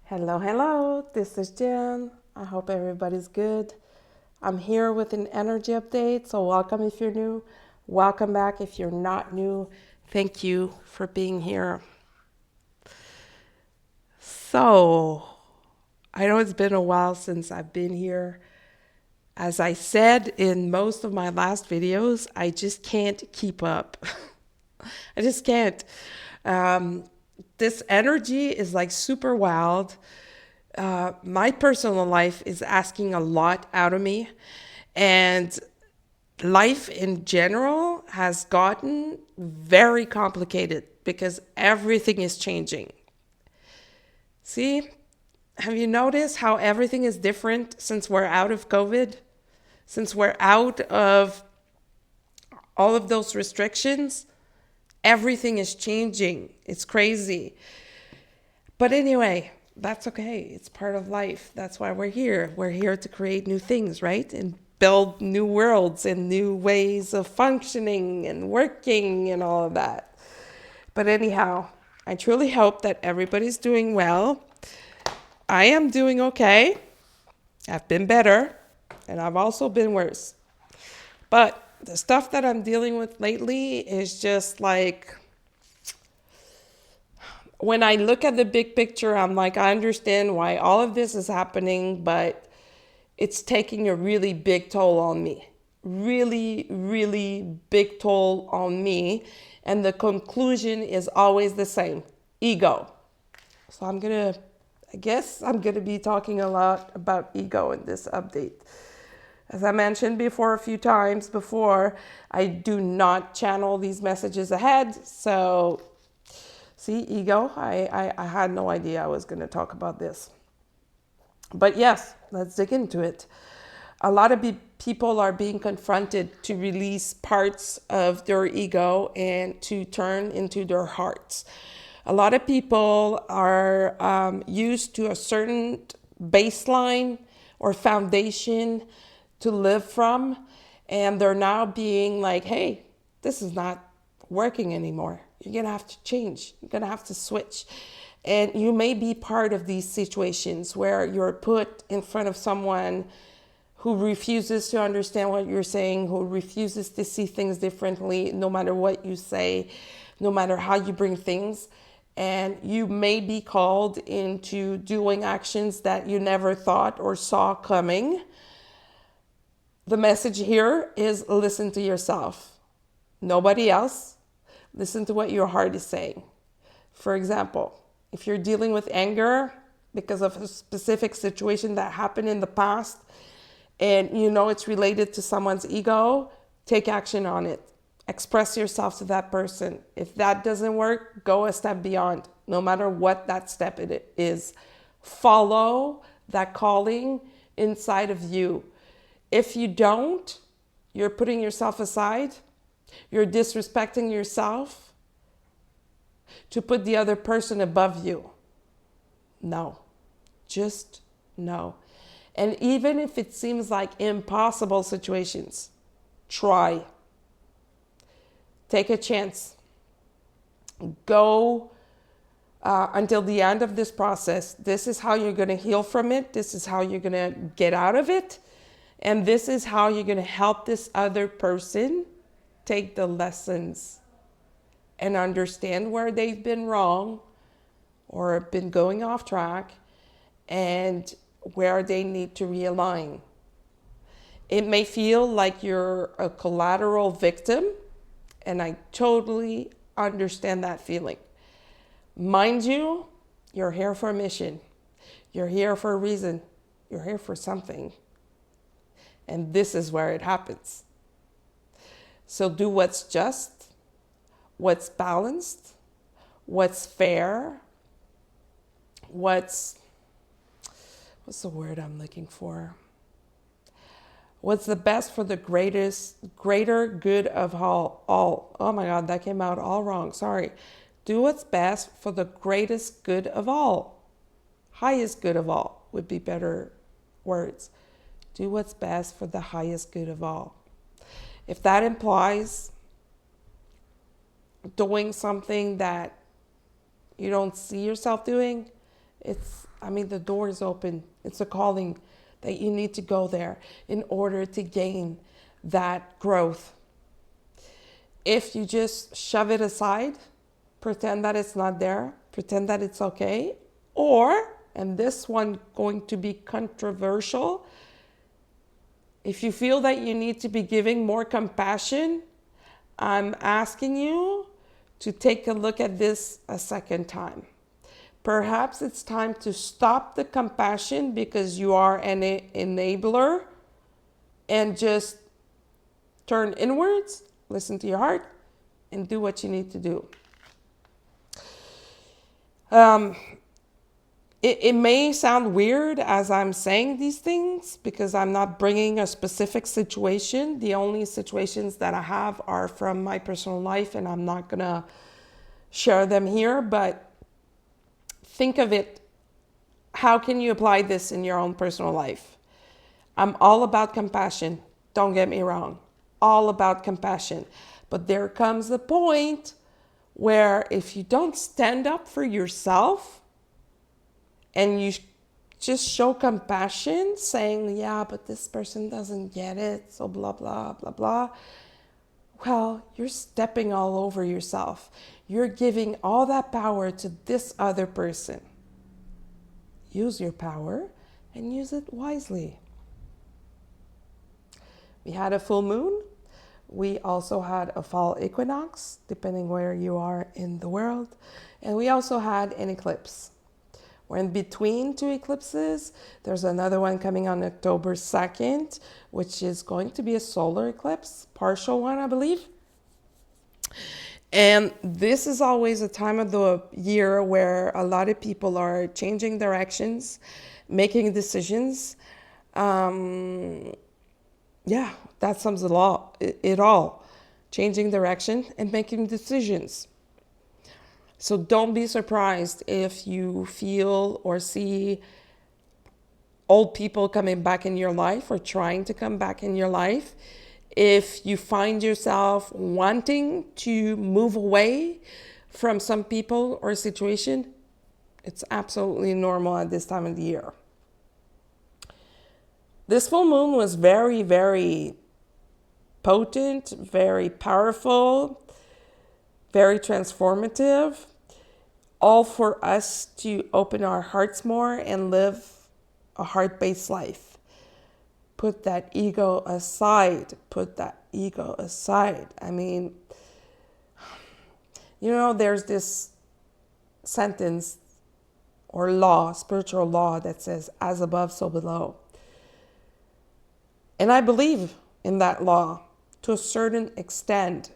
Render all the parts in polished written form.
Hello, hello. This is Jen. I hope everybody's good. I'm here with an energy update. So, welcome if you're new. Welcome back if you're not new. Thank you for being here. So, I know it's been a while since I've been here. As I said in most of my last videos, I just can't keep up. I just can't. Um, this energy is like super wild. My personal life is asking a lot out of me, and life in general has gotten very complicated because everything is changing. See, have you noticed how everything is different since we're out of COVID? Since we're out of all of those restrictions, everything is changing. It's crazy. But anyway, that's okay. It's part of life. That's why we're here. We're here to create new things, right? And build new worlds and new ways of functioning and working and all of that. But anyhow, I truly hope that everybody's doing well. I am doing okay. I've been better, and I've also been worse. But the stuff that I'm dealing with lately is just like, when I look at the big picture, I'm like, I understand why all of this is happening, but it's taking a really big toll on me. Really, really big toll on me. And the conclusion is always the same: ego. So I guess I'm gonna be talking a lot about ego in this update. As I mentioned before a few times before, I do not channel these messages ahead. So, see, ego, I had no idea I was going to talk about this. But yes, let's dig into it. A lot of people are being confronted to release parts of their ego and to turn into their hearts. A lot of people are used to a certain baseline or foundation to live from, and they're now being like, hey, this is not working anymore. You're going to have to change. You're going to have to switch. And you may be part of these situations where you're put in front of someone who refuses to understand what you're saying, who refuses to see things differently, no matter what you say, no matter how you bring things. And you may be called into doing actions that you never thought or saw coming. The message here is listen to yourself, nobody else. Listen to what your heart is saying. For example, if you're dealing with anger because of a specific situation that happened in the past and you know it's related to someone's ego, take action on it. Express yourself to that person. If that doesn't work, go a step beyond, no matter what that step it is. Follow that calling inside of you. If you don't, you're putting yourself aside, you're disrespecting yourself to put the other person above you. No, just no. And even if it seems like impossible situations, try. Take a chance. Go until the end of this process. This is how you're going to heal from it. This is how you're going to get out of it. And this is how you're going to help this other person take the lessons and understand where they've been wrong or been going off track and where they need to realign. It may feel like you're a collateral victim, and I totally understand that feeling. Mind you, you're here for a mission. You're here for a reason. You're here for something. And this is where it happens. So do what's just, what's balanced, what's fair, what's the word I'm looking for? What's the best for the greater good of all. Oh my God, that came out all wrong. Sorry. Do what's best for the greatest good of all. Highest good of all would be better words. Do what's best for the highest good of all. If that implies doing something that you don't see yourself doing, The door is open. It's a calling that you need to go there in order to gain that growth. If you just shove it aside, pretend that it's not there, pretend that it's okay, or, and this one going to be controversial, if you feel that you need to be giving more compassion, I'm asking you to take a look at this a second time. Perhaps it's time to stop the compassion because you are an enabler and just turn inwards, listen to your heart, and do what you need to do. It may sound weird as I'm saying these things because I'm not bringing a specific situation. The only situations that I have are from my personal life, and I'm not going to share them here, but think of it. How can you apply this in your own personal life? I'm all about compassion. Don't get me wrong. All about compassion. But there comes a point where if you don't stand up for yourself and you just show compassion, saying, yeah, but this person doesn't get it, so blah, blah, blah, blah. Well, you're stepping all over yourself. You're giving all that power to this other person. Use your power and use it wisely. We had a full moon. We also had a fall equinox, depending where you are in the world. And we also had an eclipse. We're in between two eclipses. There's another one coming on October 2nd, which is going to be a solar eclipse, partial one, I believe. And this is always a time of the year where a lot of people are changing directions, making decisions. That sums it all. Changing direction and making decisions. So don't be surprised if you feel or see old people coming back in your life or trying to come back in your life. If you find yourself wanting to move away from some people or situation, it's absolutely normal at this time of the year. This full moon was very, very potent, very powerful, very transformative, all for us to open our hearts more and live a heart-based life. Put that ego aside. There's this sentence or law, spiritual law, that says, as above, so below. And I believe in that law to a certain extent.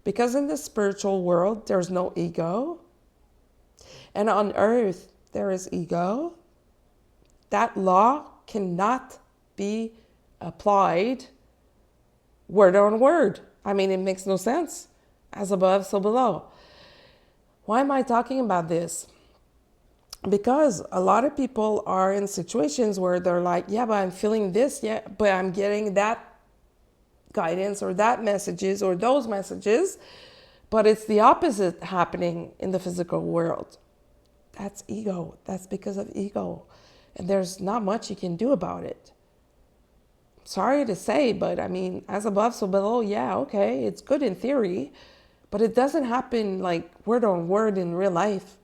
Because in the spiritual world, there's no ego. And on earth, there is ego. That law cannot be applied word on word. It makes no sense. As above, so below. Why am I talking about this? Because a lot of people are in situations where they're like, yeah, but I'm feeling this, yeah, but I'm getting that guidance or that messages or those messages, but it's the opposite happening in the physical world. That's ego. That's because of ego. And there's not much you can do about it. Sorry to say, but as above, so below, yeah, okay, it's good in theory, but it doesn't happen like word on word in real life.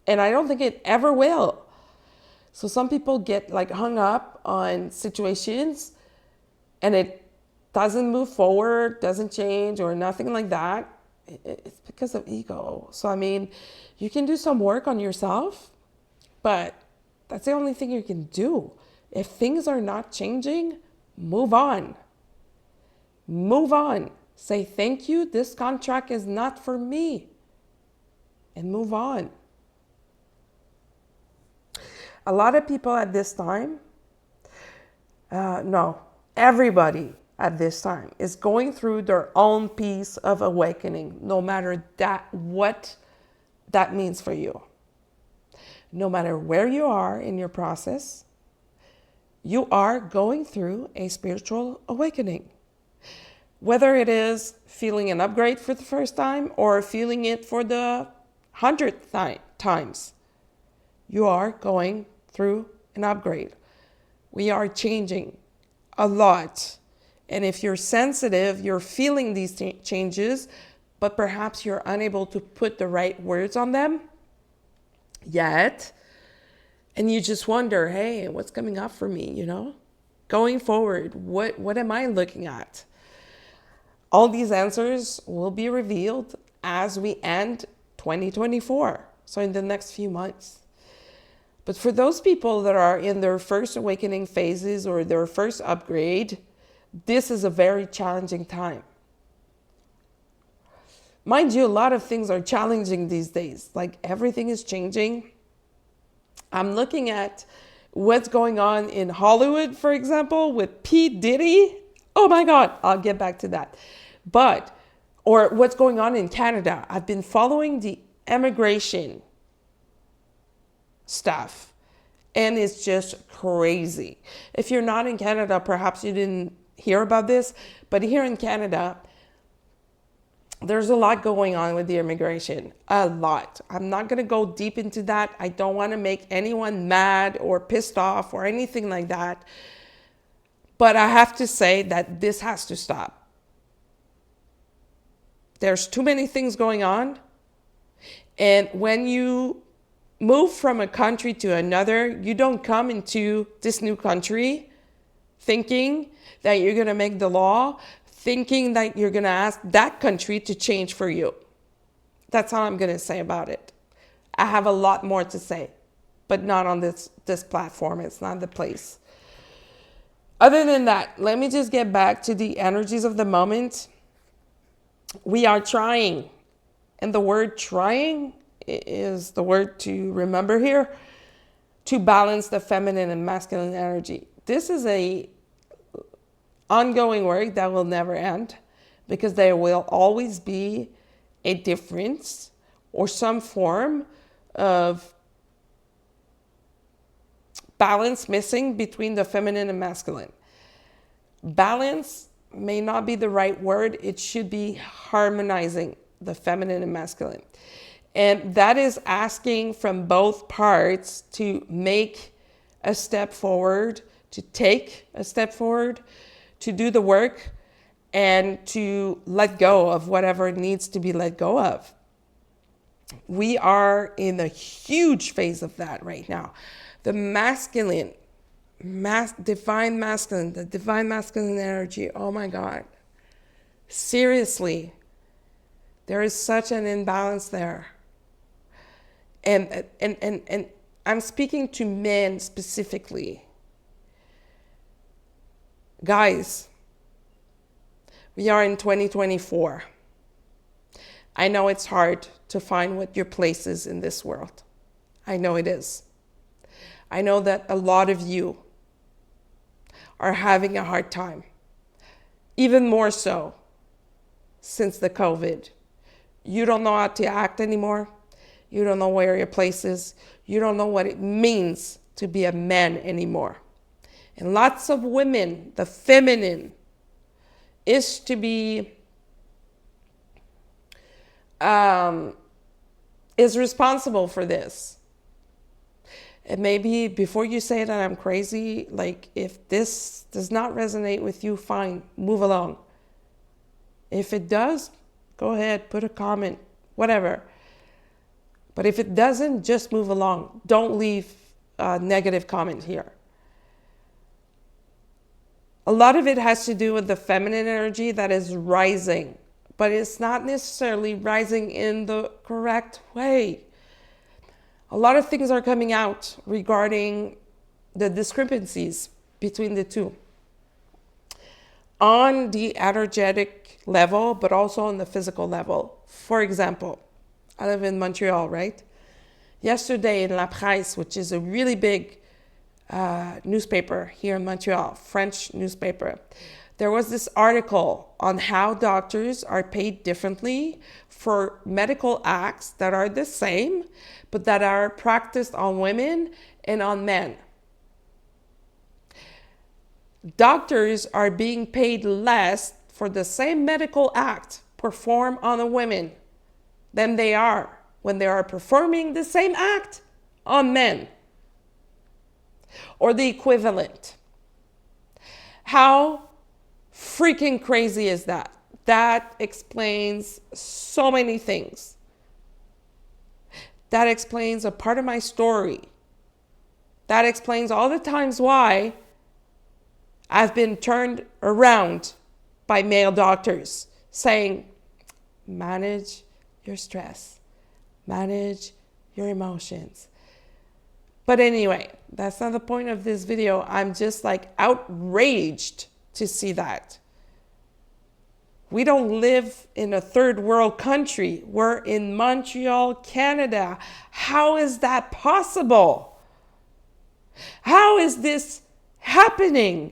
And I don't think it ever will. So some people get hung up on situations and it doesn't move forward, doesn't change or nothing like that. It's because of ego. So, you can do some work on yourself, but that's the only thing you can do. If things are not changing, move on. Move on. Say, thank you, this contract is not for me. And move on. A lot of people at this time, everybody at this time is going through their own piece of awakening, no matter what that means for you. No matter where you are in your process, you are going through a spiritual awakening. Whether it is feeling an upgrade for the first time or feeling it for the 100th times. You are going through an upgrade. We are changing a lot. And if you're sensitive, you're feeling these changes, but perhaps you're unable to put the right words on them yet. And you just wonder, hey, what's coming up for me, Going forward, what am I looking at? All these answers will be revealed as we end 2024, so in the next few months. But for those people that are in their first awakening phases or their first upgrade, this is a very challenging time. Mind you, a lot of things are challenging these days. Like everything is changing. I'm looking at what's going on in Hollywood, for example, with P. Diddy. Oh my God, I'll get back to that. Or what's going on in Canada. I've been following the immigration stuff, and it's just crazy. If you're not in Canada, perhaps you didn't hear about this, but here in Canada, there's a lot going on with the immigration, a lot. I'm not going to go deep into that. I don't want to make anyone mad or pissed off or anything like that. But I have to say that this has to stop. There's too many things going on. And when you move from a country to another, you don't come into this new country thinking that you're going to make the law, thinking that you're going to ask that country to change for you. That's all I'm going to say about it. I have a lot more to say, but not on this platform. It's not the place. Other than that, let me just get back to the energies of the moment. We are trying, and the word trying is the word to remember here, to balance the feminine and masculine energy. This is a ongoing work that will never end, because there will always be a difference or some form of balance missing between the feminine and masculine. Balance may not be the right word. It should be harmonizing the feminine and masculine. And that is asking from both parts to make a step forward, to take a step forward, to do the work, and to let go of whatever needs to be let go of. We are in a huge phase of that right now. The masculine, divine masculine, the divine masculine energy, oh my God. Seriously, there is such an imbalance there. And I'm speaking to men specifically. Guys, we are in 2024. I know it's hard to find what your place is in this world. I know it is. I know that a lot of you are having a hard time, even more so since the COVID. You don't know how to act anymore. You don't know where your place is. You don't know what it means to be a man anymore. And lots of women, the feminine, is to be, is responsible for this. And maybe before you say that I'm crazy, like if this does not resonate with you, fine, move along. If it does, go ahead, put a comment, whatever. But if it doesn't, just move along. Don't leave a negative comment here. A lot of it has to do with the feminine energy that is rising, but it's not necessarily rising in the correct way. A lot of things are coming out regarding the discrepancies between the two. On the energetic level, but also on the physical level. For example, I live in Montreal, right? Yesterday in La Presse, which is a really big newspaper here in Montreal, French newspaper, there was this article on how doctors are paid differently for medical acts that are the same, but that are practiced on women and on men. Doctors are being paid less for the same medical act performed on a woman than they are when they are performing the same act on men or the equivalent. How freaking crazy is that? That explains so many things. That explains a part of my story. That explains all the times why I've been turned around by male doctors saying, manage your stress, manage your emotions. But anyway, that's not the point of this video. I'm just like outraged to see that. We don't live in a third world country. We're in Montreal, Canada. How is that possible? How is this happening?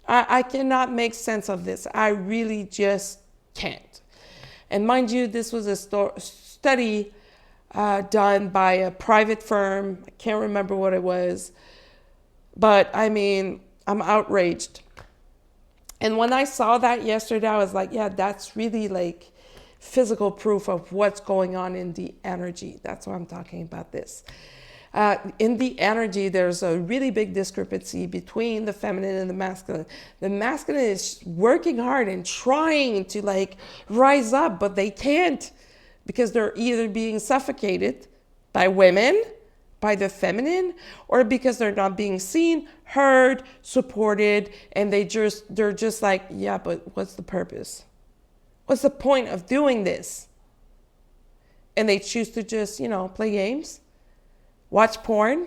I cannot make sense of this. I really just can't. And mind you, this was a study done by a private firm. I can't remember what it was. But I mean, I'm outraged. And when I saw that yesterday, I was like, yeah, that's really like physical proof of what's going on in the energy. That's why I'm talking about this. In the energy, there's a really big discrepancy between the feminine and the masculine. The masculine is working hard and trying to like rise up, but they can't because they're either being suffocated by women, by the feminine, or because they're not being seen, heard, supported, and they're just like, yeah, but what's the purpose? What's the point of doing this? And they choose to just, play games, watch porn,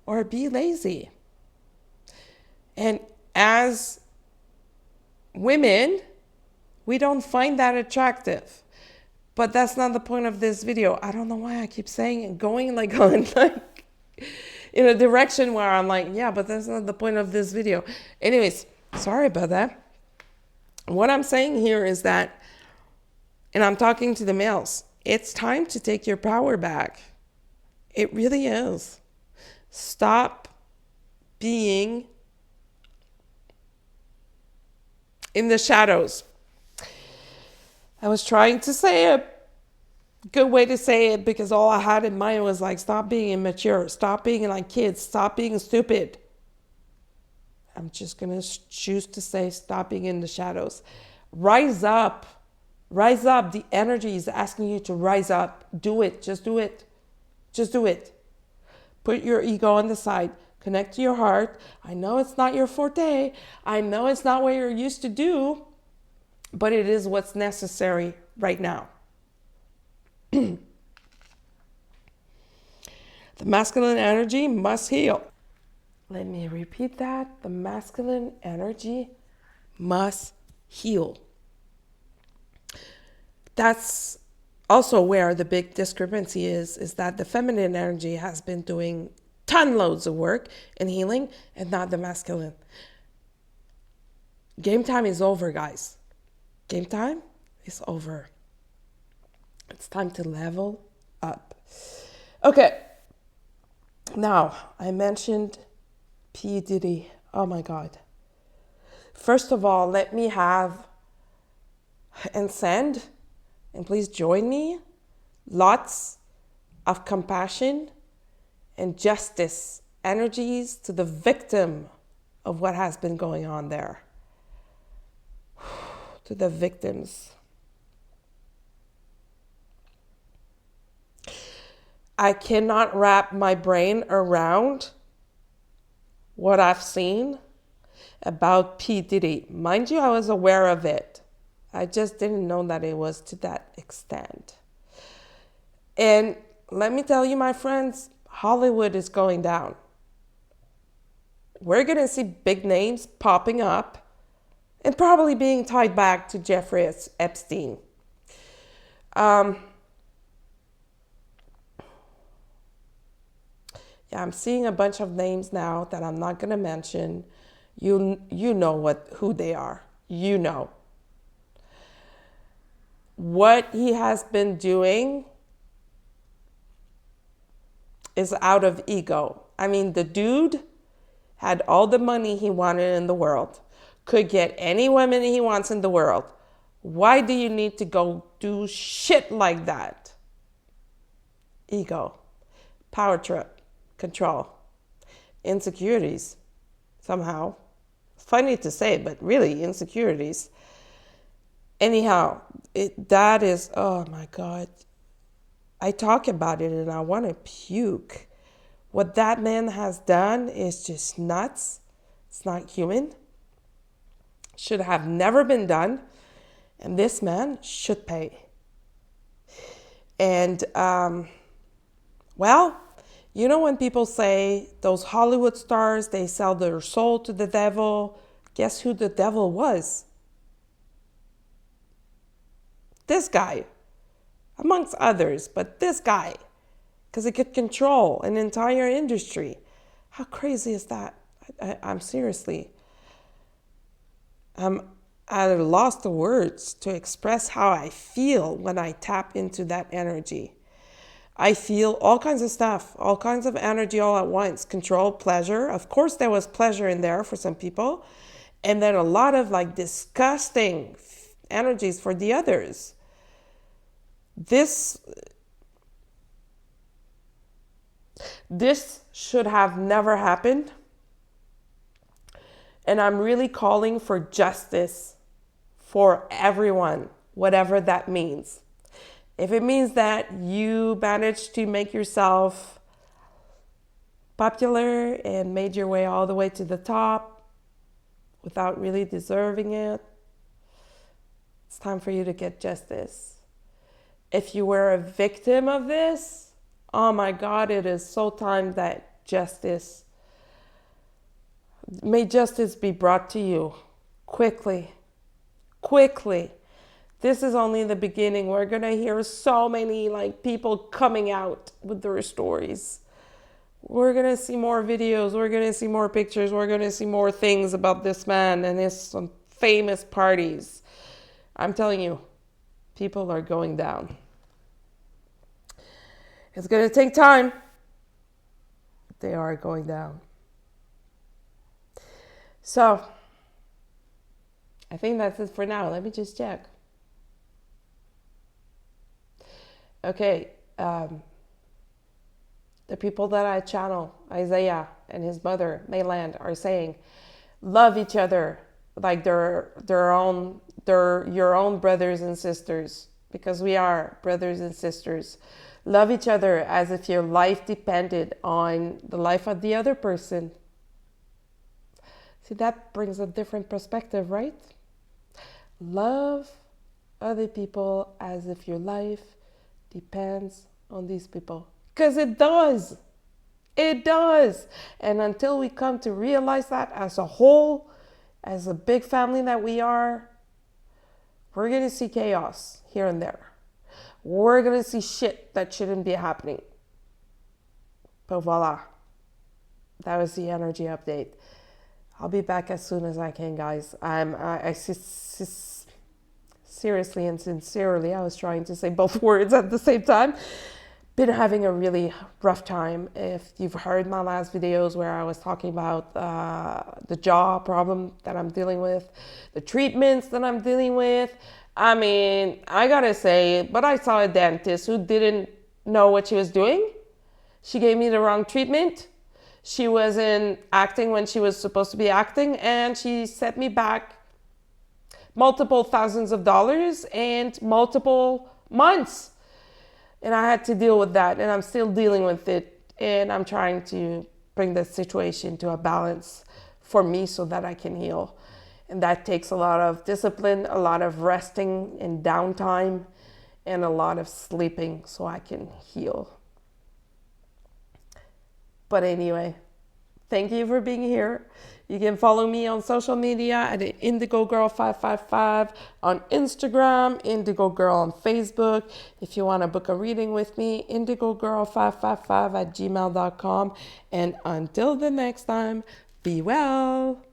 or be lazy. And as women, we don't find that attractive. But that's not the point of this video. I don't know why I keep saying it, going like on like in a direction where I'm like, yeah, but that's not the point of this video. Anyways, sorry about that. What I'm saying here is that, and I'm talking to the males, it's time to take your power back. It really is. Stop being in the shadows. I was trying to say a good way to say it because all I had in mind was like, stop being immature, stop being like kids, stop being stupid. I'm just going to choose to say, stop being in the shadows. Rise up. Rise up. The energy is asking you to rise up. Do it. Just do it. Just do it. Put your ego on the side. Connect to your heart. I know it's not your forte. I know it's not what you're used to do, but it is what's necessary right now. The masculine energy must heal. Let me repeat that. The masculine energy must heal. That's also where the big discrepancy is that the feminine energy has been doing ton loads of work in healing and not the masculine. Game time is over, guys. Game time is over. It's time to level up. Okay. Now, I mentioned P. Diddy. Oh my God. First of all, let me have and send, and please join me, lots of compassion and justice energies to the victim of what has been going on there. To the victims. I cannot wrap my brain around what I've seen about P. Diddy. Mind you, I was aware of it. I just didn't know that it was to that extent. And let me tell you, my friends, Hollywood is going down. We're going to see big names popping up and probably being tied back to Jeffrey Epstein. I'm seeing a bunch of names now that I'm not going to mention. You know who they are. You know. What he has been doing is out of ego. I mean, the dude had all the money he wanted in the world, could get any woman he wants in the world. Why do you need to go do shit like that? ego, power trip, control, insecurities, somehow. Funny to say, but really insecurities. Anyhow, that is, oh my God. I talk about it and I want to puke. What that man has done is just nuts. It's not human. Should have never been done. And this man should pay. And, well, you know when people say those Hollywood stars, they sell their soul to the devil. Guess who the devil was? This guy, amongst others, but this guy, because it could control an entire industry. How crazy is that? I'm seriously, I'm at a loss of words to express how I feel when I tap into that energy. I feel all kinds of stuff, all kinds of energy all at once. Control, pleasure. Of course, there was pleasure in there for some people. And then a lot of like disgusting energies for the others. This should have never happened. And I'm really calling for justice for everyone, whatever that means. If it means that you managed to make yourself popular and made your way all the way to the top without really deserving it, it's time for you to get justice. If you were a victim of this, oh my God, it is so time that may justice be brought to you quickly. This is only the beginning. We're going to hear so many people coming out with their stories. We're going to see more videos. We're going to see more pictures. We're going to see more things about this man and his famous parties. I'm telling you, people are going down. It's going to take time. They are going down. So, I think that's it for now. Let me just check. Okay, the people that I channel, Isaiah and his mother, Mayland, are saying, love each other like they're your own brothers and sisters, because we are brothers and sisters. Love each other as if your life depended on the life of the other person. See, that brings a different perspective, right? Love other people as if your life depends on these people. Because it does. It does. And until we come to realize that as a whole, as a big family that we are, we're going to see chaos here and there. We're going to see shit that shouldn't be happening. But voila. That was the energy update. I'll be back as soon as I can, guys. Seriously and sincerely, I was trying to say both words at the same time. Been having a really rough time. If you've heard my last videos where I was talking about the jaw problem that I'm dealing with, the treatments that I'm dealing with, I mean, I gotta say, but I saw a dentist who didn't know what she was doing. She gave me the wrong treatment. She wasn't acting when she was supposed to be acting, and she set me back multiple thousands of dollars and multiple months. And I had to deal with that, and I'm still dealing with it. And I'm trying to bring the situation to a balance for me so that I can heal. And that takes a lot of discipline, a lot of resting and downtime, and a lot of sleeping so I can heal. But anyway, thank you for being here. You can follow me on social media at IndigoGirl555 on Instagram, Indigo Girl on Facebook. If you want to book a reading with me, IndigoGirl555 at gmail.com. And until the next time, be well.